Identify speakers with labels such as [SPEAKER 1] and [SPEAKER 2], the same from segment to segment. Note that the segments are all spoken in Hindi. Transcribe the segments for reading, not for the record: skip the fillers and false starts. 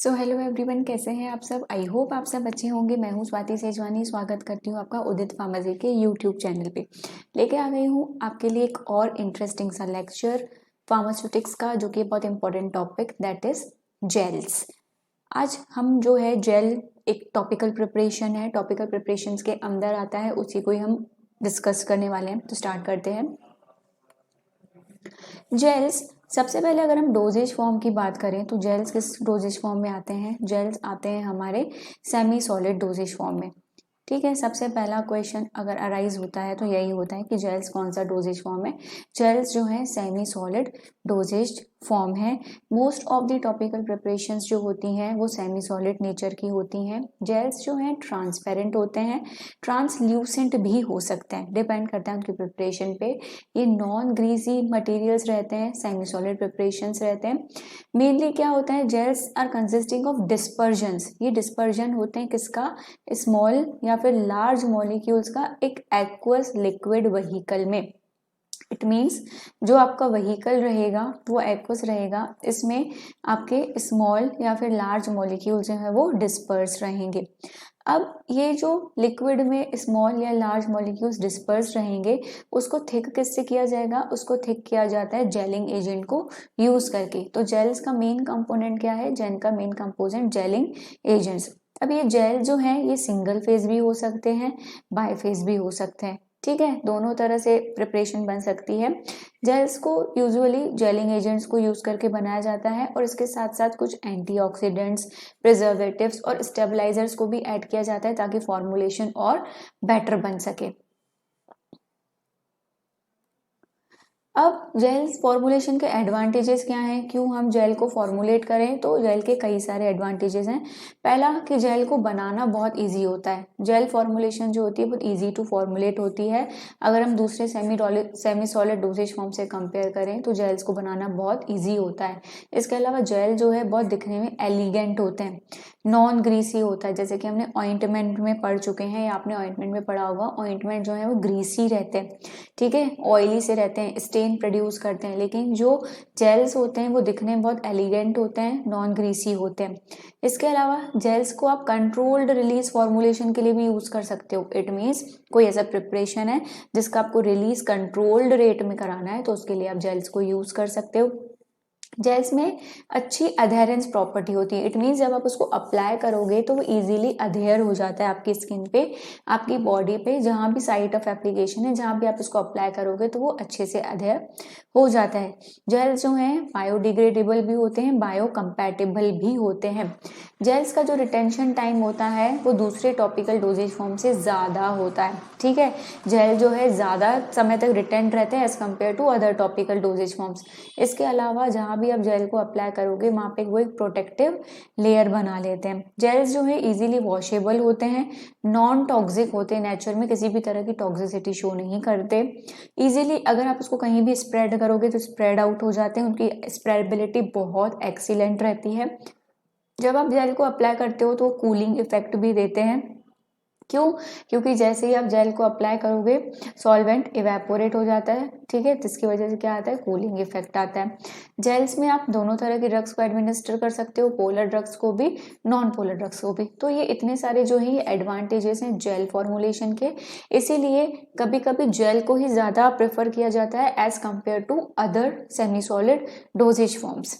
[SPEAKER 1] सो हेलो एवरीवन, कैसे हैं आप सब। आई होप आप सब अच्छे होंगे। मैं हूं स्वाति सेजवानी, स्वागत करती हूं आपका उदित फार्मेसी के यूट्यूब चैनल पे। लेके आ गई हूं आपके लिए एक और इंटरेस्टिंग सा लेक्चर फार्मास्यूटिक्स का, जो कि बहुत important topic, that is gels. आज हम जो है जेल एक टॉपिकल प्रिपरेशन है, टॉपिकल प्रिपरेशंस के अंदर आता है, उसी को ही हम डिस्कस करने वाले हैं। तो स्टार्ट करते हैं। जेल्स, सबसे पहले अगर हम डोजेज फॉर्म की बात करें तो जेल्स किस डोजेज फॉर्म में आते हैं। जेल्स आते हैं हमारे सेमी सॉलिड डोजेज फॉर्म में। ठीक है, सबसे पहला क्वेश्चन अगर अराइज होता है तो यही होता है कि जेल्स कौन सा डोजेज फॉर्म है। जेल्स जो है सेमी सॉलिड डोजेज फॉर्म है। Most of the topical preparations जो होती हैं वो सेमी सॉलिड नेचर की होती हैं। जेल्स जो हैं ट्रांसपेरेंट होते हैं, ट्रांसल्यूसेंट भी हो सकते हैं, डिपेंड करता है उनकी प्रिपरेशन पे। ये नॉन ग्रीसी मटेरियल्स रहते हैं, सेमी सॉलिड प्रिपरेशंस रहते हैं। मेनली क्या होता है, gels are consisting of dispersions. ये डिस्पर्जन होते हैं किसका, स्मॉल या फिर लार्ज मॉलिक्यूल्स का एक एक्वस लिक्विड व्हीकल में। इट मीन्स जो आपका व्हीकल रहेगा वो एक्वस रहेगा, इसमें आपके स्मॉल या फिर लार्ज मॉलिक्यूल जो है वो डिस्पर्स रहेंगे। अब ये जो लिक्विड में स्मॉल या लार्ज मॉलिक्यूल्स डिस्पर्स रहेंगे, उसको थिक किससे किया जाएगा, उसको थिक किया जाता है जेलिंग एजेंट को यूज करके। तो जेल्स का मेन कंपोनेंट क्या है, जेल का मेन कंपोनेंट जेलिंग एजेंट्स। अब ये जेल जो है ये सिंगल फेज भी हो सकते हैं, बाई फेज भी हो सकते हैं। ठीक है, दोनों तरह से प्रिपरेशन बन सकती है। जेल्स को यूजुअली जेलिंग एजेंट्स को यूज करके बनाया जाता है, और इसके साथ साथ कुछ एंटीऑक्सीडेंट्स, प्रिजर्वेटिव्स और स्टेबलाइजर्स को भी ऐड किया जाता है ताकि फॉर्मुलेशन और बेटर बन सके। अब जेल फॉर्मुलेशन के एडवांटेजेस क्या हैं, क्यों हम जेल को फॉर्मुलेट करें, तो जेल के कई सारे एडवांटेजेस हैं। पहला कि जेल को बनाना बहुत इजी होता है। जेल फॉर्मुलेशन जो होती है बहुत इजी टू फॉर्मुलेट होती है। अगर हम दूसरे सेमी सॉलिड डोजेज फॉर्म से कंपेयर करें तो जेल्स को बनाना बहुत ईजी होता है। इसके अलावा जेल जो है बहुत दिखने में एलिगेंट होते हैं, नॉन ग्रीसी होता है। जैसे कि हमने ऑइंटमेंट में पढ़ चुके हैं, या आपने ऑइंटमेंट में पढ़ा होगा, ऑइंटमेंट जो है वो ग्रीसी रहते हैं, ठीक है, ऑयली से रहते हैं, स्टेन प्रोड्यूस करते हैं। लेकिन जो जेल्स होते हैं वो दिखने में बहुत एलिगेंट होते हैं, नॉन ग्रीसी होते हैं। इसके अलावा जेल्स को आप कंट्रोल्ड रिलीज फॉर्मुलेशन के लिए भी यूज कर सकते हो। इट मीन्स कोई ऐसा प्रिपरेशन है जिसका आपको रिलीज कंट्रोल्ड रेट में कराना है, तो उसके लिए आप जेल्स को यूज कर सकते हो। जेल्स में अच्छी अधेरेंस प्रॉपर्टी होती है। इट मीन्स जब आप उसको अप्लाई करोगे तो वो इजीली अधेयर हो जाता है आपकी स्किन पे, आपकी बॉडी पे, जहाँ भी साइट ऑफ एप्लीकेशन है, जहाँ भी आप इसको अप्लाई करोगे तो वो अच्छे से अधेयर हो जाता है। जेल्स जो हैं बायोडिग्रेडेबल भी होते हैं, बायोकम्पैटिबल भी होते हैं। जेल्स का जो रिटेंशन टाइम होता है वो दूसरे टॉपिकल डोजेज फॉर्म से ज़्यादा होता है। ठीक है, जेल जो है ज़्यादा समय तक रिटेंट रहते हैं as compared to other topical dosage forms. इसके अलावा जहाँ भी आप जेल को अप्लाई करोगे वहाँ पे वो एक प्रोटेक्टिव लेयर बना लेते हैं। जेल्स जो है इजीली वॉशेबल होते हैं, नॉन टॉक्सिक होते हैं, नेचर में किसी भी तरह की टॉक्सिसिटी शो नहीं करते। इजीली अगर आप उसको कहीं भी स्प्रेड करोगे तो स्प्रेड आउट हो जाते हैं, उनकी स्प्रेडेबिलिटी बहुत एक्सीलेंट रहती है। जब आप जेल को अप्लाई करते हो तो कूलिंग इफेक्ट भी देते हैं। क्यों, क्योंकि जैसे ही आप जेल को अप्लाई करोगे सॉल्वेंट इवेपोरेट हो जाता है, ठीक है, जिसकी वजह से क्या आता है, कूलिंग इफेक्ट आता है। जेल्स में आप दोनों तरह के ड्रग्स को एडमिनिस्टर कर सकते हो, पोलर ड्रग्स को भी, नॉन पोलर ड्रग्स को भी। तो ये इतने सारे जो है एडवांटेजेस हैं जेल फॉर्मुलेशन के, इसीलिए कभी कभी जेल को ही ज्यादा प्रेफर किया जाता है as compared to other semi solid dosage forms.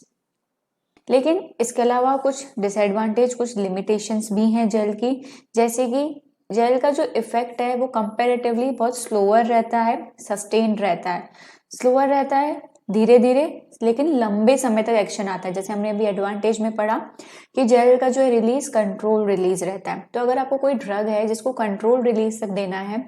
[SPEAKER 1] लेकिन इसके अलावा कुछ डिसएडवांटेज, कुछ लिमिटेशंस भी हैं जेल की। जैसे कि जेल का जो इफेक्ट है वो कंपैरेटिवली बहुत स्लोअर रहता है, सस्टेन्ड रहता है। स्लोअर रहता है, धीरे धीरे, लेकिन लंबे समय तक एक्शन आता है। जैसे हमने अभी एडवांटेज में पढ़ा कि जेल का जो है रिलीज कंट्रोल रिलीज रहता है। तो अगर आपको कोई ड्रग है जिसको कंट्रोल रिलीज तक देना है,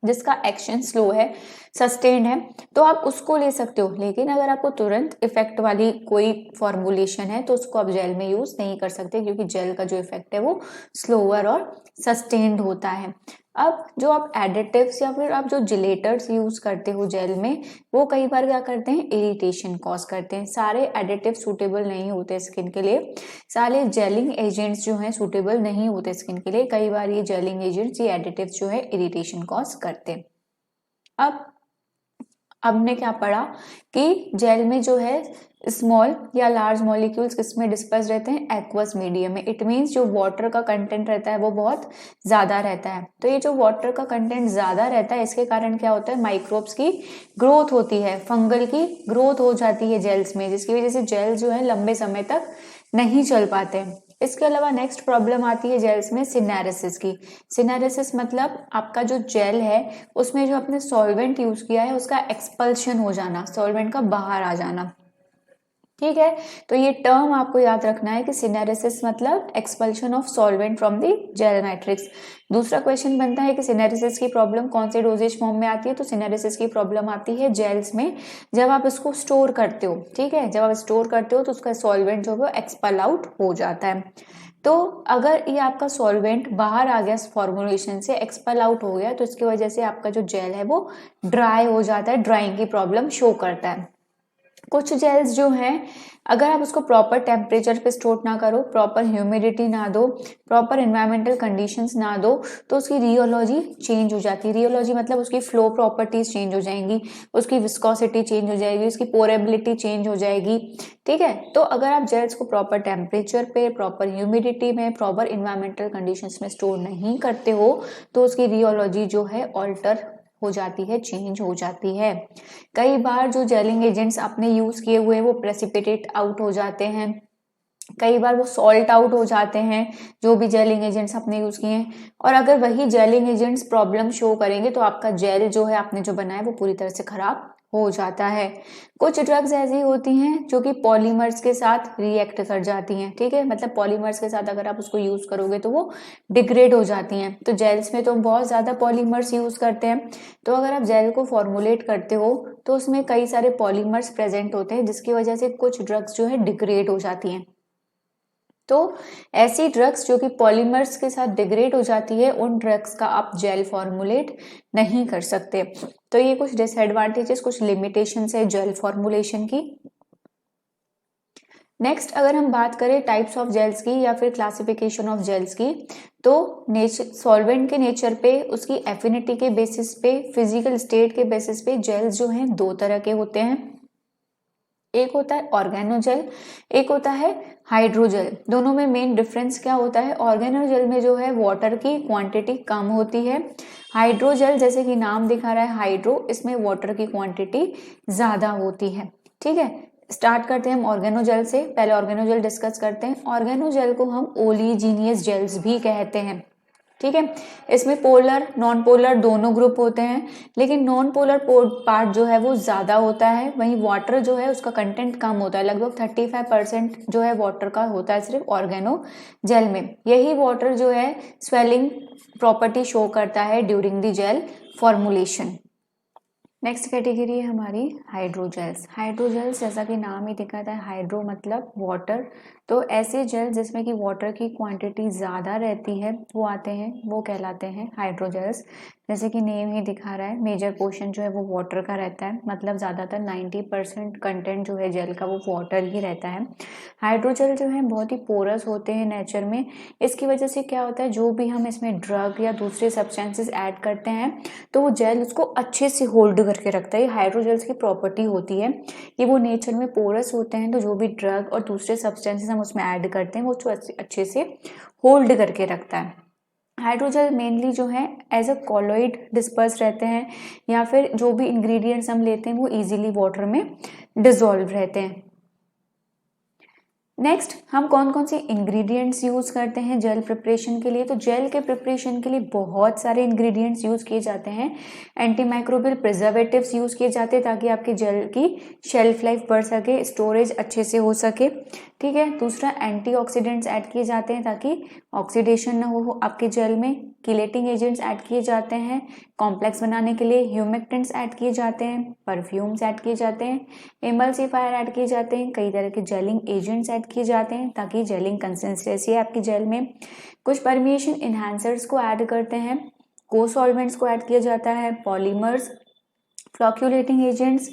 [SPEAKER 1] जिसका एक्शन स्लो है, सस्टेन्ड है, तो आप उसको ले सकते हो। लेकिन अगर आपको तुरंत इफेक्ट वाली कोई फॉर्मुलेशन है तो उसको आप जेल में यूज नहीं कर सकते, क्योंकि जेल का जो इफेक्ट है वो स्लोअर और सस्टेन्ड होता है। अब जो आप एडिटिव्स या फिर आप जो जिलेटर्स यूज करते हो जेल में, वो कई बार क्या करते हैं, इरिटेशन कॉज करते हैं। सारे एडिटिव सूटेबल नहीं होते स्किन के लिए, सारे जेलिंग एजेंट्स जो हैं सूटेबल नहीं होते स्किन के लिए। कई बार ये जेलिंग एजेंट्स, ये एडिटिव्स जो है इरिटेशन कॉज करते हैं। अब अब हमने क्या पढ़ा कि जेल में जो है स्मॉल या लार्ज मॉलिक्यूल्स किसमें डिस्पर्स रहते हैं, एक्वस मीडियम में। इट मीन्स जो वाटर का कंटेंट रहता है वो बहुत ज्यादा रहता है। तो ये जो वाटर का कंटेंट ज्यादा रहता है इसके कारण क्या होता है, माइक्रोब्स की ग्रोथ होती है, फंगल की ग्रोथ हो जाती है जेल्स में, जिसकी वजह से जेल जो है लंबे समय तक नहीं चल पाते। इसके अलावा नेक्स्ट प्रॉब्लम आती है जेल्स में सिनेरेसिस की। सिनेरेसिस मतलब आपका जो जेल है उसमें जो आपने सॉल्वेंट यूज किया है उसका एक्सपल्शन हो जाना, सॉल्वेंट का बाहर आ जाना। ठीक है, तो ये टर्म आपको याद रखना है कि सिनेरेसिस मतलब expulsion of solvent from the gel matrix. दूसरा क्वेश्चन बनता है कि सिनेरेसिस की प्रॉब्लम कौन से डोजेज फॉर्म में आती है, तो सिनेरेसिस की प्रॉब्लम आती है जेल्स में जब आप इसको स्टोर करते हो। ठीक है, जब आप स्टोर करते हो तो उसका सॉल्वेंट जो है एक्सपल आउट हो जाता है। तो अगर ये आपका सॉल्वेंट बाहर आ गया फॉर्मुलेशन से, एक्सपल आउट हो गया, तो इसकी वजह से आपका जो जेल है वो ड्राई हो जाता है, ड्राइंग की प्रॉब्लम शो करता है। कुछ जेल्स जो हैं अगर आप उसको प्रॉपर टेम्परेचर पे स्टोर ना करो, प्रॉपर ह्यूमिडिटी ना दो, प्रॉपर एनवायरमेंटल कंडीशंस ना दो, तो उसकी रियोलॉजी चेंज हो जाती है। रियोलॉजी मतलब उसकी फ्लो प्रॉपर्टीज चेंज हो जाएंगी, उसकी विस्कोसिटी चेंज हो जाएगी, उसकी पोरेबिलिटी चेंज हो जाएगी। ठीक है, तो अगर आप जेल्स को प्रॉपर टेम्परेचर पे, प्रॉपर ह्यूमिडिटी में, प्रॉपर इन्वायरमेंटल कंडीशंस में स्टोर नहीं करते हो तो उसकी रियोलॉजी जो है ऑल्टर हो जाती है, चेंज हो जाती है। कई बार जो जेलिंग एजेंट्स आपने यूज किए हुए हैं वो प्रेसिपिटेट आउट हो जाते हैं, कई बार वो सॉल्ट आउट हो जाते हैं, जो भी जेलिंग एजेंट्स आपने यूज किए हैं। और अगर वही जेलिंग एजेंट्स प्रॉब्लम शो करेंगे तो आपका जेल जो है आपने जो बनाया वो पूरी तरह से खराब हो जाता है। कुछ ड्रग्स ऐसी होती हैं जो कि पॉलीमर्स के साथ रिएक्ट कर जाती हैं। ठीक है, मतलब पॉलीमर्स के साथ अगर आप उसको यूज करोगे तो वो डिग्रेड हो जाती हैं। तो जेल्स में तो हम बहुत ज्यादा पॉलीमर्स यूज करते हैं, तो अगर आप जेल को फॉर्मुलेट करते हो तो उसमें कई सारे पॉलीमर्स प्रेजेंट होते हैं जिसकी वजह से कुछ ड्रग्स जो है डिग्रेड हो जाती हैं। तो ऐसी ड्रग्स जो कि पॉलीमर्स के साथ डिग्रेड हो जाती है उन ड्रग्स का आप जेल फॉर्मुलेट नहीं कर सकते। तो ये कुछ डिसएडवांटेजेस, कुछ लिमिटेशंस है जेल फॉर्मुलेशन की। नेक्स्ट अगर हम बात करें टाइप्स ऑफ जेल्स की या फिर क्लासिफिकेशन ऑफ जेल्स की, तो नेचर सॉल्वेंट के नेचर पे, उसकी एफिनिटी के बेसिस पे, फिजिकल स्टेट के बेसिस पे जेल्स जो हैं दो तरह के होते हैं। एक होता है ऑर्गेनोजेल, एक होता है हाइड्रोजेल। दोनों में मेन डिफरेंस क्या होता है, ऑर्गेनोजेल में जो है वाटर की क्वांटिटी कम होती है, हाइड्रोजेल जैसे कि नाम दिखा रहा है हाइड्रो, इसमें वाटर की क्वांटिटी ज्यादा होती है। ठीक है, स्टार्ट करते हैं हम ऑर्गेनोजेल से। पहले ऑर्गेनोजेल डिस्कस करते हैं। ऑर्गेनोजेल को हम ओलीजीनियस जेल्स भी कहते हैं। ठीक है, इसमें पोलर नॉन पोलर दोनों ग्रुप होते हैं, लेकिन नॉन पोलर पार्ट जो है वो ज्यादा होता है, वहीं वाटर जो है उसका कंटेंट कम होता है, लगभग 35% जो है वाटर का होता है सिर्फ ऑर्गेनो जेल में। यही वाटर जो है स्वेलिंग प्रॉपर्टी शो करता है during the gel formulation. Next category है हमारी हाइड्रोजेल्स। हाइड्रोजेल्स जैसा कि नाम ही दिखाता है, हाइड्रो मतलब वाटर, तो ऐसे जेल जिसमें कि वाटर की क्वांटिटी ज़्यादा रहती है वो आते हैं, वो कहलाते हैं हाइड्रोजेल्स। जैसे कि नेम ही दिखा रहा है, मेजर पोर्शन जो है वो वाटर का रहता है, मतलब ज़्यादातर 90% कंटेंट जो है जेल का वो वाटर ही रहता है। हाइड्रोजेल जो है बहुत ही पोरस होते हैं नेचर में, इसकी वजह से क्या होता है, जो भी हम इसमें ड्रग या दूसरे सब्सटेंसेस ऐड करते हैं तो वो जेल उसको अच्छे से होल्ड करके रखता है। ये हाइड्रोजेल्स की प्रॉपर्टी होती है कि वो नेचर में पोरस होते हैं, तो जो भी ड्रग और दूसरे सब्सटेंसेस हम उसमें ऐड करते हैं वो अच्छे से होल्ड करके रखता है। हाइड्रोजेल मेनली जो है एज अ कॉलोइड डिस्पर्स रहते हैं, या फिर जो भी इंग्रेडिएंट्स हम लेते हैं वो इजीली वाटर में डिसॉल्व रहते हैं। नेक्स्ट हम कौन कौन से इंग्रेडिएंट्स यूज करते हैं जेल प्रिपरेशन के लिए, तो जेल के प्रिपरेशन के लिए बहुत सारे इंग्रेडिएंट्स यूज किए जाते हैं। एंटी माइक्रोबियल प्रिजर्वेटिव्स यूज किए जाते हैं ताकि आपके जेल की शेल्फ लाइफ बढ़ सके, स्टोरेज अच्छे से हो सके। ठीक है, दूसरा एंटीऑक्सीडेंट्स ऐड किए जाते हैं ताकि ऑक्सीडेशन ना हो आपके जेल में। किलेटिंग एजेंट्स ऐड किए जाते हैं कॉम्प्लेक्स बनाने के लिए। ह्यूमेक्टेंट्स ऐड किए जाते हैं, परफ्यूम्स ऐड किए जाते हैं, एमल्सिफायर ऐड किए जाते हैं, कई तरह के जेलिंग एजेंट्स ऐड किए जाते हैं ताकि जेलिंग कंसिस्टेंसी है आपकी जेल में। कुछ परमिएशन इन्हांसर्स को ऐड करते हैं, को सॉल्वेंट्स को ऐड किया जाता है, polymers, flocculating agents,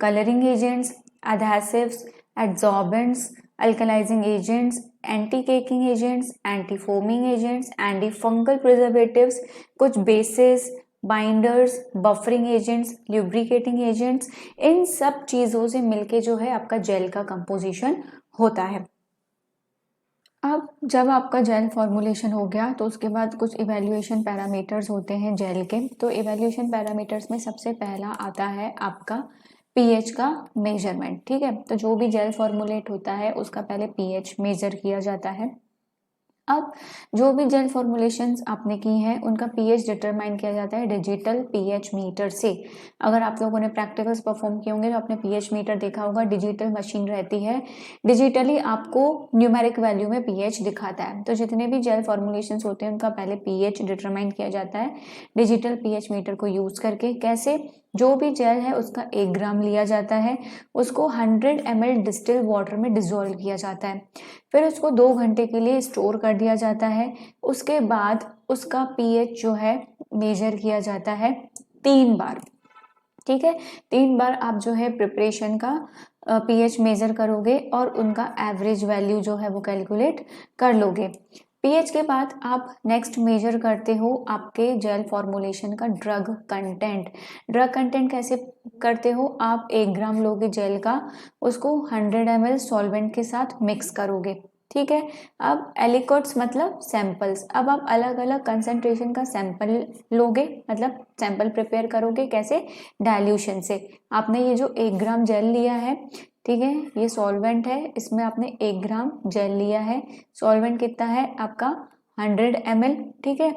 [SPEAKER 1] colouring agents, adhesives, adsorbents, alkalising agents, anti caking agents, anti foaming agents, anti fungal preservatives, कुछ bases, binders, buffering agents, lubricating agents, इन सब चीज़ों से मिलके जो है आपका जेल का कंपोजिशन होता है। अब जब आपका जेल फॉर्मुलेशन हो गया तो उसके बाद कुछ इवैल्यूएशन पैरामीटर्स होते हैं जेल के। तो इवैल्यूएशन पैरामीटर्स में सबसे पहला आता है आपका पीएच का मेजरमेंट। ठीक है, तो जो भी जेल फॉर्मुलेट होता है उसका पहले पीएच मेजर किया जाता है। अब जो भी जेल फॉर्मुलेशंस आपने की हैं उनका पीएच डिटरमाइन किया जाता है डिजिटल पीएच मीटर से। अगर आप लोगों ने प्रैक्टिकल्स परफॉर्म किए होंगे तो आपने पीएच मीटर देखा होगा, डिजिटल मशीन रहती है, डिजिटली आपको न्यूमेरिक वैल्यू में पीएच दिखाता है। तो जितने भी जेल फॉर्मुलेशंस होते हैं उनका पहले पीएच डिटरमाइन किया जाता है डिजिटल पीएच मीटर को यूज करके। कैसे? जो भी जेल है उसका 1 ग्राम लिया जाता है, उसको 100 ml डिस्टिल वाटर में डिसॉल्व किया जाता है, फिर उसको 2 घंटे के लिए स्टोर कर दिया जाता है। उसके बाद उसका पीएच जो है मेजर किया जाता है 3 बार। ठीक है, 3 बार आप जो है प्रिपरेशन का पीएच मेजर करोगे और उनका एवरेज वैल्यू जो है वो कैलकुलेट कर लोगे। पीएच के बाद आप नेक्स्ट मेजर करते हो आपके जेल फॉर्मुलेशन का ड्रग कंटेंट। ड्रग कंटेंट कैसे करते हो? आप 1 ग्राम लोगे जेल का, उसको 100 ml सॉल्वेंट के साथ मिक्स करोगे। ठीक है, अब एलिक्वट्स मतलब सैंपल्स। अब आप अलग अलग कंसेंट्रेशन का सैंपल लोगे, मतलब सैंपल प्रिपेयर करोगे। कैसे? डाइल्यूशन से। आपने ये जो 1 ग्राम जेल लिया है, ठीक है, ये सॉल्वेंट है, इसमें आपने 1 ग्राम जेल लिया है, सॉल्वेंट कितना है आपका 100 ml। ठीक है,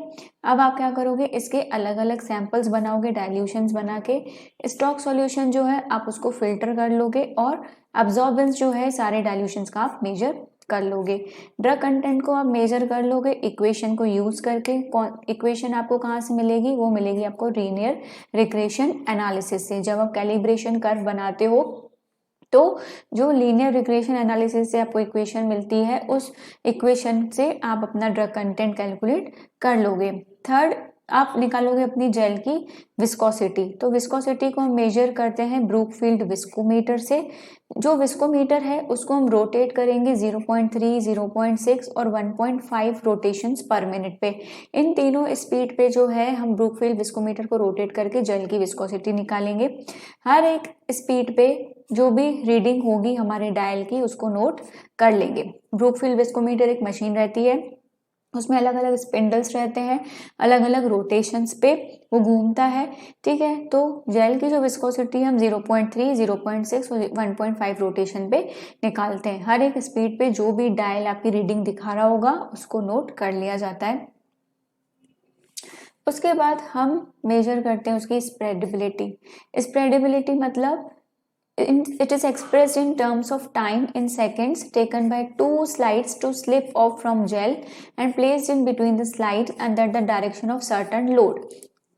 [SPEAKER 1] अब आप क्या करोगे, इसके अलग अलग सैंपल्स बनाओगे डाइल्यूशंस बना के। स्टॉक सॉल्यूशन जो है आप उसको फिल्टर कर लोगे और अब्जॉर्बेंस जो है सारे डाइल्यूशंस का आप मेजर कर लोगे। ड्रग कंटेंट को आप मेजर कर लोगे इक्वेशन को यूज करके। इक्वेशन आपको कहाँ से मिलेगी? वो मिलेगी आपको लीनियर रिग्रेशन एनालिसिस से। जब आप कैलिब्रेशन कर्व बनाते हो तो जो लीनियर रिग्रेशन एनालिसिस से आपको इक्वेशन मिलती है, उस इक्वेशन से आप अपना ड्रग कंटेंट कैलकुलेट कर लोगे। थर्ड, आप निकालोगे अपनी जेल की विस्कोसिटी। तो विस्कोसिटी को हम मेजर करते हैं ब्रूकफील्ड विस्कोमीटर से। जो विस्कोमीटर है उसको हम रोटेट करेंगे 0.3, 0.6 और 1.5 रोटेशंस पर मिनट पे। इन तीनों स्पीड पे जो है हम ब्रूकफील्ड विस्कोमीटर को रोटेट करके जेल की विस्कोसिटी निकालेंगे। हर एक स्पीड पे जो भी रीडिंग होगी हमारे डायल की उसको नोट कर लेंगे। ब्रूकफील्ड विस्कोमीटर एक मशीन रहती है, उसमें अलग अलग स्पिंडल्स रहते हैं, अलग अलग रोटेशंस पे वो घूमता है। ठीक है, तो जेल की जो विस्कोसिटी हम 0.3, 0.6 और 1.5 रोटेशन पे निकालते हैं। हर एक स्पीड पे जो भी डायल आपकी रीडिंग दिखा रहा होगा उसको नोट कर लिया जाता है। उसके बाद हम मेजर करते हैं उसकी स्प्रेडेबिलिटी। स्प्रेडेबिलिटी मतलब it is expressed in terms of time in seconds taken by 2 slides to slip off from gel and placed in between the slides under the direction of certain load।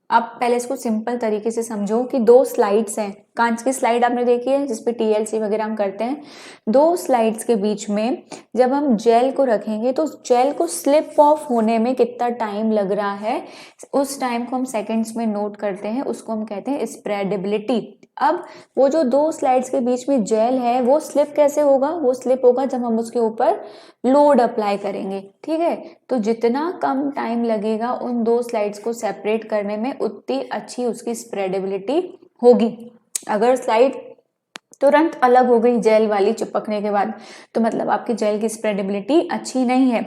[SPEAKER 1] आप पहले इसको सिंपल तरीके से समझो कि 2 स्लाइड्स हैं, कांच की स्लाइड आपने देखी है जिसपे टीएलसी वगैरह हम करते हैं। 2 स्लाइड्स के बीच में जब हम जेल को रखेंगे तो जेल को स्लिप ऑफ होने में कितना टाइम लग रहा है, उस टाइम को हम सेकंड्स में नोट करते हैं, उसको हम कहते हैं स्प्रेडेबिलिटी। अब वो जो 2 स्लाइड्स के बीच में जेल है वो स्लिप कैसे होगा? वो स्लिप होगा जब हम उसके ऊपर लोड अप्लाई करेंगे। ठीक है, तो जितना कम टाइम लगेगा उन 2 स्लाइड्स को सेपरेट करने में उतनी अच्छी उसकी स्प्रेडेबिलिटी होगी। अगर स्लाइड तुरंत अलग हो गई जेल वाली चिपकने के बाद तो मतलब आपकी जेल की स्प्रेडेबिलिटी अच्छी नहीं है।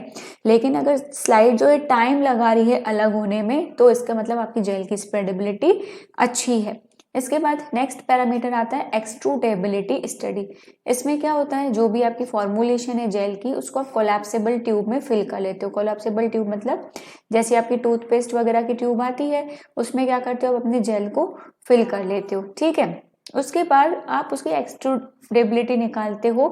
[SPEAKER 1] लेकिन अगर स्लाइड जो है टाइम लगा रही है अलग होने में तो इसका मतलब आपकी जेल की स्प्रेडेबिलिटी अच्छी है। इसके बाद नेक्स्ट पैरामीटर आता है एक्सट्रूडेबिलिटी स्टडी। इसमें क्या होता है, जो भी आपकी फॉर्मुलेशन है जेल की उसको आप कोलैप्सिबल ट्यूब में फिल कर लेते हो। कोलैप्सिबल ट्यूब मतलब जैसे आपकी टूथपेस्ट वगैरह की ट्यूब आती है उसमें क्या करते हो, आप अपनी जेल को फिल कर लेते हो। ठीक है, उसके बाद आप उसकी एक्सट्रूडेबिलिटी निकालते हो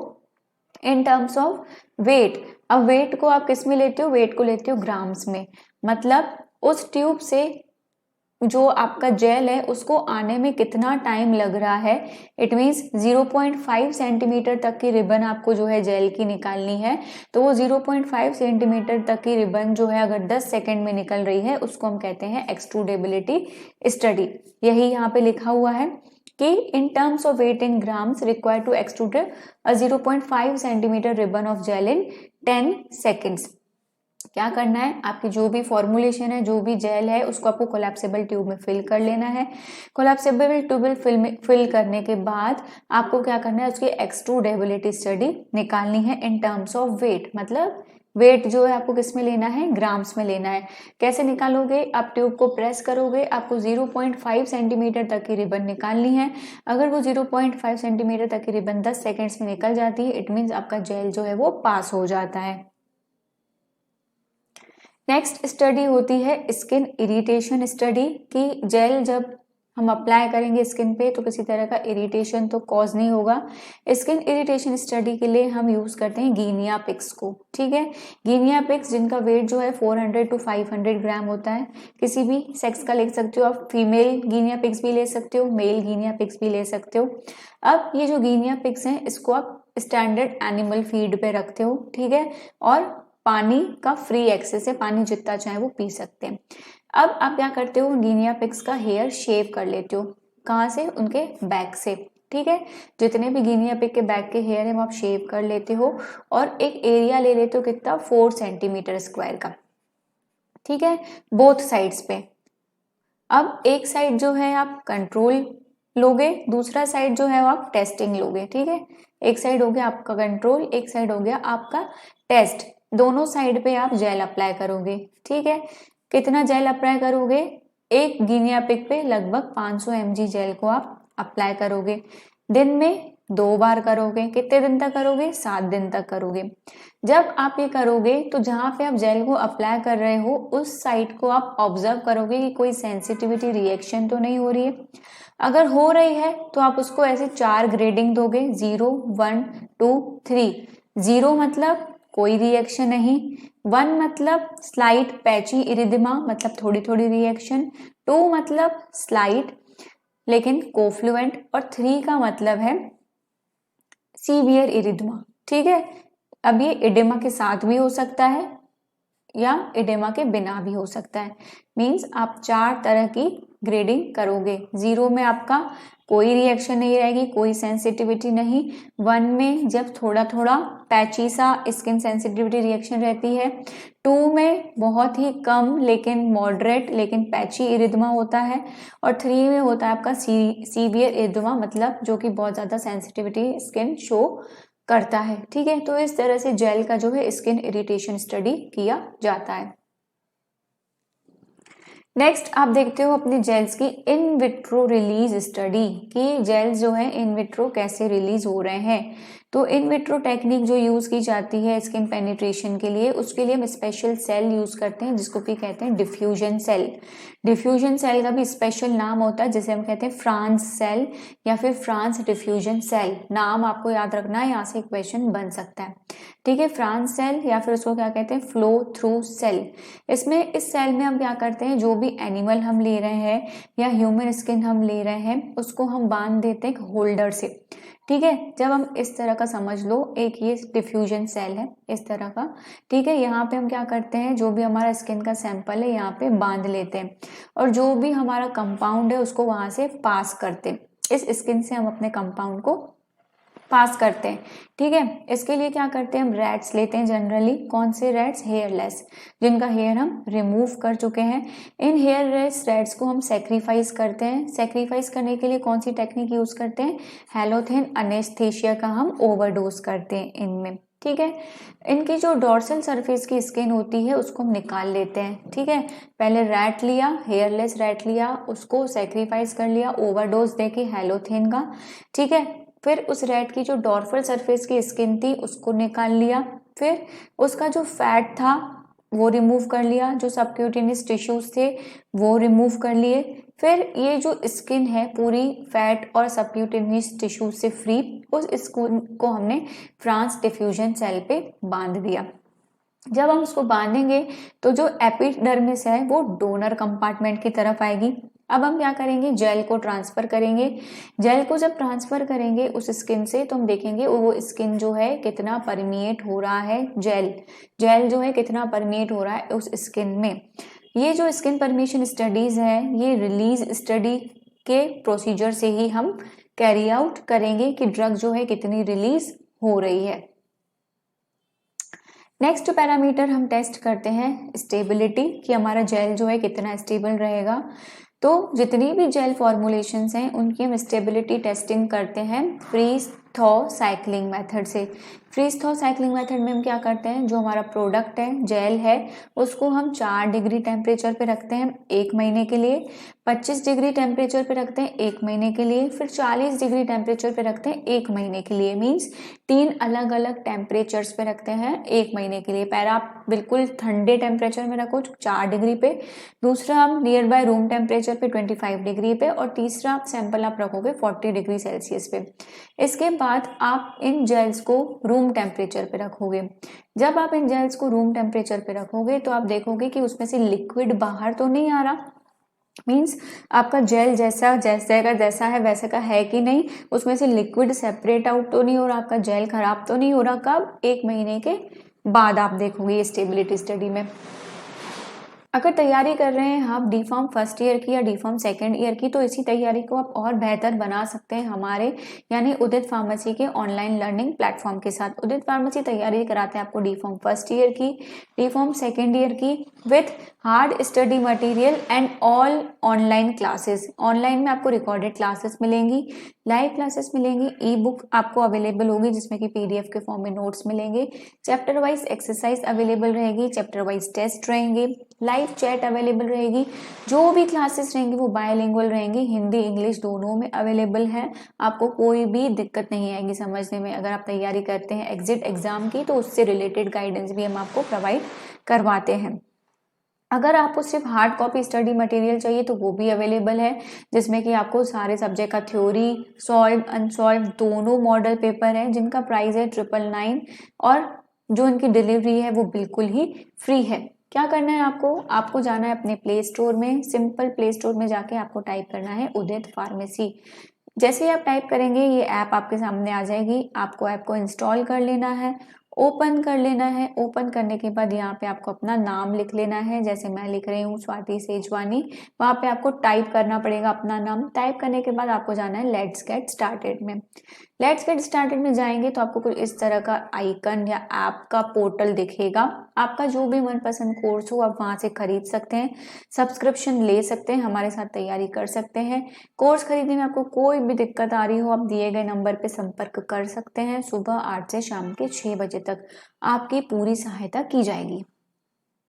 [SPEAKER 1] इन टर्म्स ऑफ वेट। अब वेट को आप किस में लेते हो? वेट को लेते हो ग्राम्स में। मतलब उस ट्यूब से जो आपका जेल है उसको आने में कितना टाइम लग रहा है। इट मीन्स 0.5 सेंटीमीटर तक की रिबन आपको जो है जेल की निकालनी है, तो वो 0.5 सेंटीमीटर तक की रिबन जो है अगर 10 सेकेंड में निकल रही है उसको हम कहते हैं एक्सट्रूडेबिलिटी स्टडी। यही यहाँ पे लिखा हुआ है कि in terms of weight in grams required to extrude a 0.5 centimeter ribbon of gel in 10 seconds। क्या करना है, आपकी जो भी फॉर्मुलेशन है, जो भी जेल है, उसको आपको कोलैप्सिबल ट्यूब में फिल कर लेना है। कोलैप्सिबल ट्यूब में फिल करने के बाद आपको क्या करना है, उसकी एक्सट्रूडेबिलिटी स्टडी निकालनी है इन टर्म्स ऑफ वेट। मतलब वेट जो है आपको किस में लेना है, ग्राम्स में लेना है। कैसे निकालोगे, आप ट्यूब को प्रेस करोगे, आपको 0.5 सेंटीमीटर तक की रिबन निकालनी है। अगर वो 0.5 सेंटीमीटर तक की रिबन 10 सेकेंड्स में निकल जाती है, इट मीन्स आपका जेल जो है वो पास हो जाता है। नेक्स्ट स्टडी होती है स्किन इरिटेशन स्टडी, कि जेल जब हम अप्लाई करेंगे स्किन पे तो किसी तरह का इरिटेशन तो कॉज नहीं होगा। स्किन इरिटेशन स्टडी के लिए हम यूज करते हैं गिनिया पिग्स को। ठीक है, गिनिया पिग्स जिनका वेट जो है 400 to 500 ग्राम होता है। किसी भी सेक्स का ले सकते हो आप, फीमेल गिनिया पिग्स भी ले सकते हो, मेल गिनिया पिग्स भी ले सकते हो। अब ये जो गिनिया पिग्स हैं, इसको आप स्टैंडर्ड एनिमल फीड पे रखते हो। ठीक है, और पानी का फ्री एक्सेस है, पानी जितना चाहे वो पी सकते हैं। अब आप क्या करते हो, गिनिया पिग्स का हेयर शेव कर लेते हो। कहाँ से, उनके बैक से। ठीक है, जितने भी गिनिया पिग के बैक के हेयर है वो आप शेव कर लेते हो और एक एरिया ले लेते हो कितना, 4 सेंटीमीटर स्क्वायर का। ठीक है, बोथ साइड्स पे। अब एक साइड जो है आप कंट्रोल लोगे, दूसरा साइड जो है वो आप टेस्टिंग लोगे। ठीक है, एक साइड हो गया आपका कंट्रोल, एक साइड हो गया आपका टेस्ट। दोनों साइड पे आप जेल अप्लाई करोगे। ठीक है, कितना जेल अप्लाई करोगे, एक गिनिया पिग पे लगभग 500 mg जेल को आप अप्लाई करोगे। दिन में 2 बार करोगे। कितने दिन तक करोगे, 7 दिन तक करोगे। जब आप ये करोगे तो जहां पे आप जेल को अप्लाई कर रहे हो उस साइड को आप ऑब्जर्व करोगे कि कोई सेंसिटिविटी रिएक्शन तो नहीं हो रही है। अगर हो रही है तो आप उसको ऐसे 4 ग्रेडिंग दोगे, 0, 1, 2, 3। 0 मतलब कोई रिएक्शन नहीं, 1 मतलब स्लाइट पैची इरिदिमा, मतलब थोड़ी थोड़ी रिएक्शन, 2 मतलब स्लाइट लेकिन कोफ्लुएंट, और 3 का मतलब है सीवियर इरिदिमा। ठीक है, अब ये इडेमा के साथ भी हो सकता है या इडेमा के बिना भी हो सकता है। मींस आप 4 तरह की ग्रेडिंग करोगे। 0 में आपका कोई रिएक्शन नहीं रहेगी, कोई सेंसिटिविटी नहीं। 1 में जब थोड़ा थोड़ा पैची सा स्किन सेंसिटिविटी रिएक्शन रहती है। 2 में बहुत ही कम लेकिन मॉडरेट लेकिन पैची इरिदमा होता है। और 3 में होता है आपका सीवियर इरिदमा, मतलब जो कि बहुत ज्यादा सेंसिटिविटी स्किन शो करता है। ठीक है, तो इस तरह से जेल का जो है स्किन इरिटेशन स्टडी किया जाता है। नेक्स्ट आप देखते हो अपने जेल्स की इन विट्रो रिलीज स्टडी, कि जेल्स जो है इन विट्रो कैसे रिलीज हो रहे हैं। तो इन विट्रो टेक्निक जो यूज की जाती है स्किन पेनिट्रेशन के लिए, उसके लिए हम स्पेशल सेल यूज करते हैं जिसको कि कहते हैं डिफ्यूजन सेल। डिफ्यूजन सेल का भी स्पेशल नाम होता है जिसे हम कहते हैं फ्रांस सेल या फिर फ्रांस डिफ्यूजन सेल। नाम आपको याद रखना है, यहाँ से क्वेश्चन बन सकता है। ठीक है, फ्रांस सेल या फिर उसको क्या कहते हैं, फ्लो थ्रू सेल। इसमें इस सेल में हम क्या करते हैं, जो भी एनिमल हम ले रहे हैं या ह्यूमन स्किन हम ले रहे हैं उसको हम बांध देते हैं होल्डर से। ठीक है, जब हम इस तरह का समझ लो, एक ये डिफ्यूजन सेल है इस तरह का। ठीक है, यहाँ पे हम क्या करते हैं, जो भी हमारा स्किन का सैंपल है यहाँ पे बांध लेते हैं और जो भी हमारा कंपाउंड है उसको वहां से पास करते हैं। इस स्किन से हम अपने कंपाउंड को पास करते हैं। ठीक है, इसके लिए क्या करते हैं, हम रैट्स लेते हैं जनरली। कौन से रैट्स, हेयरलेस, जिनका हेयर हम रिमूव कर चुके हैं। इन हेयरलेस रैट्स को हम सेक्रीफाइस करते हैं। सेक्रीफाइस करने के लिए कौन सी टेक्निक यूज करते हैं, हैलोथेन अनेस्थेशिया का हम ओवरडोज करते हैं इनमें। ठीक है, इनकी जो डॉर्सल सरफेस की स्किन होती है उसको हम निकाल लेते हैं। ठीक है, पहले रैट लिया, हेयरलेस रैट लिया, उसको सेक्रीफाइस कर लिया ओवरडोज देके हैलोथेन का। ठीक है, फिर उस रैट की जो डॉर्सल सरफेस की स्किन थी उसको निकाल लिया, फिर उसका जो फैट था वो रिमूव कर लिया, जो सबक्यूटेनियस टिश्यूज थे वो रिमूव कर लिए। फिर ये जो स्किन है पूरी फैट और सबक्यूटेनियस टिश्यूज से फ्री, उस स्किन को हमने फ्रांस डिफ्यूजन सेल पे बांध दिया। जब हम उसको बांधेंगे तो जो एपिडर्मिस है वो डोनर कंपार्टमेंट की तरफ आएगी। अब हम क्या करेंगे, जेल को ट्रांसफर करेंगे। जेल को जब ट्रांसफर करेंगे उस स्किन से तो हम देखेंगे वो स्किन जो है कितना परमिएट हो रहा है, जेल जो है कितना परमिएट हो रहा है उस स्किन में। ये जो स्किन परमिशन स्टडीज है ये रिलीज स्टडी के प्रोसीजर से ही हम कैरी आउट करेंगे कि ड्रग जो है कितनी रिलीज हो रही है। नेक्स्ट पैरामीटर हम टेस्ट करते हैं स्टेबिलिटी, कि हमारा जेल जो है कितना स्टेबल रहेगा। तो जितनी भी जेल फॉर्मुलेशंस हैं उनकी हम स्टेबिलिटी टेस्टिंग करते हैं फ्रीज थॉ साइक्लिंग मेथड से। फ्रीज थॉ साइक्लिंग मेथड में हम क्या करते हैं, जो हमारा प्रोडक्ट है, जेल है, उसको हम 4 डिग्री टेम्परेचर पे रखते हैं 1 महीने के लिए, 25 डिग्री टेम्परेचर पे रखते हैं 1 महीने के लिए, फिर 40 डिग्री टेम्परेचर पे रखते हैं 1 महीने के लिए। मीन्स 3 अलग अलग टेम्परेचर्स पे रखते हैं 1 महीने के लिए। पहला आप बिल्कुल ठंडे टेम्परेचर में रखो 4 डिग्री पे, दूसरा आप नियर बाय रूम टेम्परेचर पे 25 डिग्री पे, और तीसरा आप सैंपल आप रखोगे 40 डिग्री सेल्सियस पे। इसके बाद आप इन जेल्स को रूम टेम्परेचर पे रखोगे। जब आप इन जेल्स को रूम टेम्परेचर पे रखोगे तो आप देखोगे कि उसमें से लिक्विड बाहर तो नहीं आ रहा, मीन्स आपका जेल जैसा है वैसे का है कि नहीं, उसमें से लिक्विड सेपरेट आउट तो नहीं हो रहा, आपका जेल खराब तो नहीं हो रहा। कब? 1 महीने के बाद आप देखोगे ये स्टेबिलिटी स्टडी में। अगर तैयारी कर रहे हैं आप डी फार्म फर्स्ट ईयर की या डी फार्म सेकेंड ईयर की, तो इसी तैयारी को आप और बेहतर बना सकते हैं हमारे यानी उदित फार्मेसी के ऑनलाइन लर्निंग प्लेटफॉर्म के साथ। उदित फार्मेसी तैयारी कराते हैं आपको डी फार्म फर्स्ट ईयर की, डी फार्म सेकेंड ईयर की, with hard study material and all online classes. Online में आपको रिकॉर्डेड क्लासेस मिलेंगी, लाइव क्लासेस मिलेंगी, ई बुक आपको अवेलेबल होगी जिसमें कि पीडीएफ के फॉर्म में नोट्स मिलेंगे, चैप्टर वाइज एक्सरसाइज अवेलेबल रहेगी, चैप्टर वाइज टेस्ट रहेंगे, लाइव चैट अवेलेबल रहेगी। जो भी क्लासेस रहेंगी वो बायलिंगुअल रहेंगी, हिंदी इंग्लिश दोनों में अवेलेबल है। आपको कोई भी दिक्कत नहीं आएगी समझने में। अगर आप तैयारी करते हैं एग्जिट एग्जाम की तो उससे रिलेटेड गाइडेंस भी हम आपको प्रोवाइड करवाते हैं। अगर आपको सिर्फ हार्ड कॉपी स्टडी मटेरियल चाहिए तो वो भी अवेलेबल है, जिसमें कि आपको सारे सब्जेक्ट का थ्योरी, सॉल्व अनसॉल्व दोनों मॉडल पेपर है, जिनका प्राइस है 999, और जो इनकी डिलीवरी है वो बिल्कुल ही फ्री है। क्या करना है आपको जाना है अपने प्ले स्टोर में, सिंपल प्ले स्टोर में जाके आपको टाइप करना है उदित फार्मेसी। जैसे ही आप टाइप करेंगे ये ऐप आपके सामने आ जाएगी, आपको ऐप को इंस्टॉल कर लेना है, ओपन कर लेना है। ओपन करने के बाद यहाँ पे आपको अपना नाम लिख लेना है, जैसे मैं लिख रही हूँ स्वाति सेजवानी। वहाँ पे आपको टाइप करना पड़ेगा अपना नाम। टाइप करने के बाद आपको जाना है लेट्स गेट स्टार्टेड में। लेट्स गेट स्टार्टेड में जाएंगे तो आपको कुछ इस तरह का आइकन या ऐप का पोर्टल दिखेगा। आपका जो भी मनपसंद कोर्स हो आप वहाँ से खरीद सकते हैं, सब्सक्रिप्शन ले सकते हैं, हमारे साथ तैयारी कर सकते हैं। कोर्स खरीदने में आपको कोई भी दिक्कत आ रही हो आप दिए गए नंबर पे संपर्क कर सकते हैं। सुबह 8 से शाम के 6 बजे तक आपकी पूरी सहायता की जाएगी।